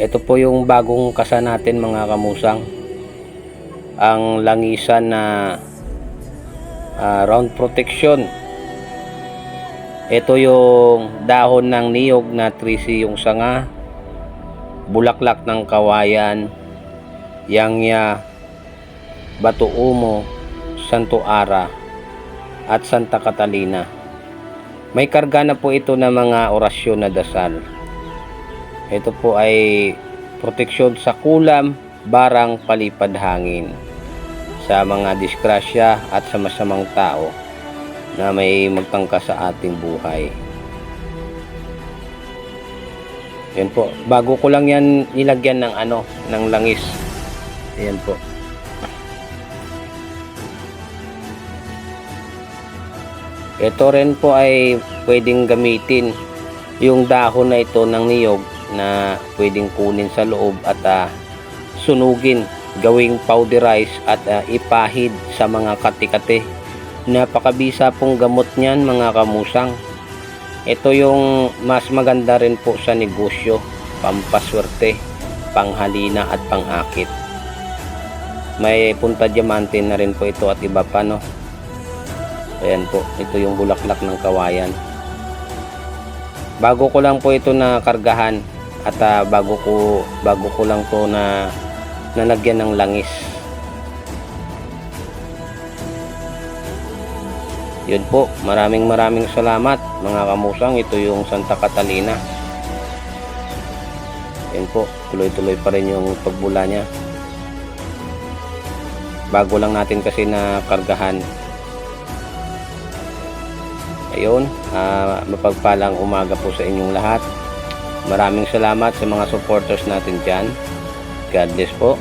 Ito po yung bagong kasa natin mga kamusang. Ang langisan na round protection. Ito yung dahon ng niyog na 3C yung sanga, bulaklak ng kawayan, yangya, bato umo, santo ara, at Santa Catalina. May karga na po ito ng mga orasyon na dasal. Ito po ay proteksyon sa kulam, barang, palipad hangin, sa mga disgrasya at sa masamang tao na may magtangka sa ating buhay. Yan po. Bago ko lang yan nilagyan ng ng langis. Ayan po. Ito rin po ay pwedeng gamitin yung dahon na ito ng niyog na pwedeng kunin sa loob at sunugin, gawing powderize at ipahid sa mga kati-kati. Napakabisa pong gamot niyan mga kamusang. Ito yung mas maganda rin po sa negosyo, pampaswerte, panghalina at pangakit. May punta diamante na rin po ito at iba pa, no? Ayan po, ito yung bulaklak ng kawayan. Bago ko lang po ito na kargahan at bago ko lang to na nalagyan ng langis. Yun po, maraming salamat mga kamusang. Ito yung Santa Catalina. Yun po, tuloy-tuloy pa rin yung pagbula niya. Bago lang natin kasi na kargahan. Ayun, mapagpalang umaga po sa inyong lahat. Maraming salamat sa mga supporters natin dyan. God bless po.